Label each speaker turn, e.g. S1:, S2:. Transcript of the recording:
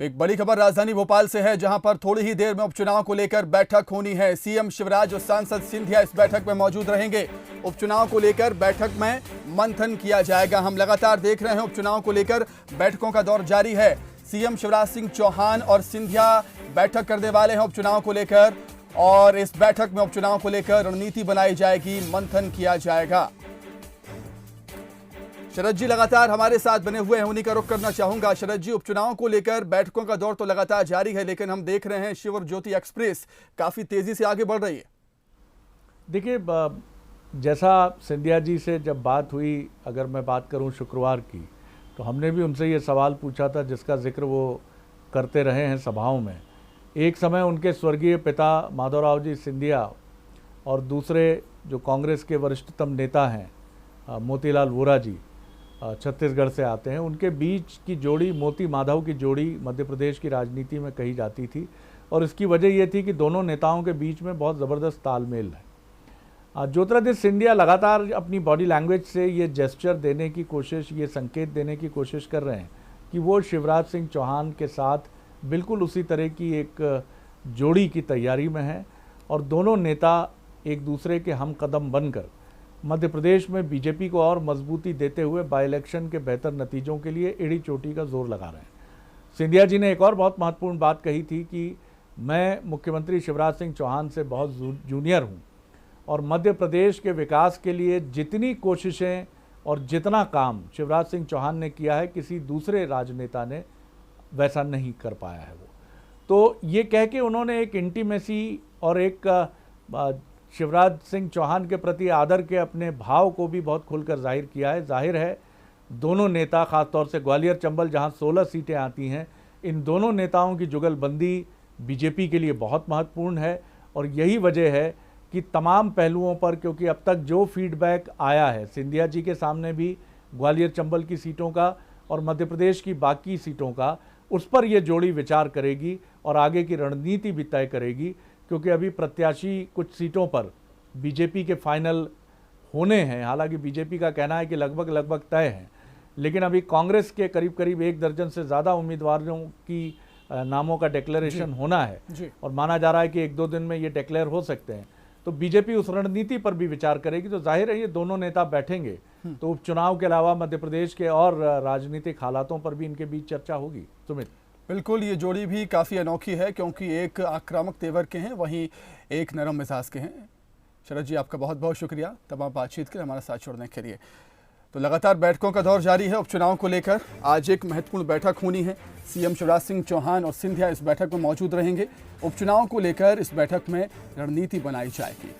S1: एक बड़ी खबर राजधानी भोपाल से है, जहां पर थोड़ी ही देर में उपचुनाव को लेकर बैठक होनी है। सीएम शिवराज और सांसद सिंधिया इस बैठक में मौजूद रहेंगे। उपचुनाव को लेकर बैठक में मंथन किया जाएगा। हम लगातार देख रहे हैं उपचुनाव को लेकर बैठकों का दौर जारी है। सीएम शिवराज सिंह चौहान और सिंधिया बैठक करने वाले हैं उपचुनाव को लेकर, और इस बैठक में उपचुनाव को लेकर रणनीति बनाई जाएगी, मंथन किया जाएगा। शरद जी लगातार हमारे साथ बने हुए हैं, उन्हीं का रुख करना चाहूंगा। शरद जी, उपचुनाव को लेकर बैठकों का दौर तो लगातार जारी है, लेकिन हम देख रहे हैं शिव और ज्योति एक्सप्रेस काफी तेजी से आगे बढ़ रही है।
S2: देखिए, जैसा सिंधिया जी से जब बात हुई, अगर मैं बात करूं शुक्रवार की, तो हमने भी उनसे ये सवाल पूछा था जिसका जिक्र वो करते रहे हैं सभाओं में। एक समय उनके स्वर्गीय पिता माधवराव जी सिंधिया और दूसरे जो कांग्रेस के वरिष्ठतम नेता हैं मोतीलाल वोरा जी, छत्तीसगढ़ से आते हैं, उनके बीच की जोड़ी मोती माधव की जोड़ी मध्य प्रदेश की राजनीति में कही जाती थी। और इसकी वजह यह थी कि दोनों नेताओं के बीच में बहुत ज़बरदस्त तालमेल है। ज्योतिरादित्य सिंधिया लगातार अपनी बॉडी लैंग्वेज से ये जेस्चर देने की कोशिश, ये संकेत देने की कोशिश कर रहे हैं कि वो शिवराज सिंह चौहान के साथ बिल्कुल उसी तरह की एक जोड़ी की तैयारी में है, और दोनों नेता एक दूसरे के हम कदम बनकर मध्य प्रदेश में बीजेपी को और मजबूती देते हुए बाई इलेक्शन के बेहतर नतीजों के लिए एड़ी चोटी का जोर लगा रहे हैं। सिंधिया जी ने एक और बहुत महत्वपूर्ण बात कही थी कि मैं मुख्यमंत्री शिवराज सिंह चौहान से बहुत जूनियर हूं, और मध्य प्रदेश के विकास के लिए जितनी कोशिशें और जितना काम शिवराज सिंह चौहान ने किया है, किसी दूसरे राजनेता ने वैसा नहीं कर पाया है। वो तो ये कह के उन्होंने एक इंटीमेसी और एक शिवराज सिंह चौहान के प्रति आदर के अपने भाव को भी बहुत खुलकर जाहिर किया है। जाहिर है दोनों नेता, खासतौर से ग्वालियर चंबल जहां 16 सीटें आती हैं, इन दोनों नेताओं की जुगलबंदी बीजेपी के लिए बहुत महत्वपूर्ण है। और यही वजह है कि तमाम पहलुओं पर, क्योंकि अब तक जो फीडबैक आया है सिंधिया जी के सामने भी ग्वालियर चंबल की सीटों का और मध्य प्रदेश की बाकी सीटों का, उस पर यह जोड़ी विचार करेगी और आगे की रणनीति भी तय करेगी। क्योंकि अभी प्रत्याशी कुछ सीटों पर बीजेपी के फाइनल होने हैं, हालांकि बीजेपी का कहना है कि लगभग तय हैं, लेकिन अभी कांग्रेस के करीब 1 दर्जन से ज़्यादा उम्मीदवारों की नामों का डिक्लेरेशन होना है, और माना जा रहा है कि 1-2 दिन में ये डिक्लेयर हो सकते हैं। तो बीजेपी उस रणनीति पर भी विचार करेगी। तो जाहिर है ये दोनों नेता बैठेंगे तो उपचुनाव के अलावा मध्य प्रदेश के और राजनीतिक हालातों पर भी इनके बीच चर्चा होगी। सुमित,
S1: बिल्कुल, ये जोड़ी भी काफ़ी अनोखी है, क्योंकि एक आक्रामक तेवर के हैं, वहीं एक नरम मिजाज के हैं। शरद जी, आपका बहुत बहुत शुक्रिया तमाम बातचीत के लिए, हमारा साथ छोड़ने के लिए। तो लगातार बैठकों का दौर जारी है उपचुनाव को लेकर। आज एक महत्वपूर्ण बैठक होनी है। सीएम शिवराज सिंह चौहान और सिंधिया इस बैठक में मौजूद रहेंगे। उपचुनाव को लेकर इस बैठक में रणनीति बनाई जाएगी।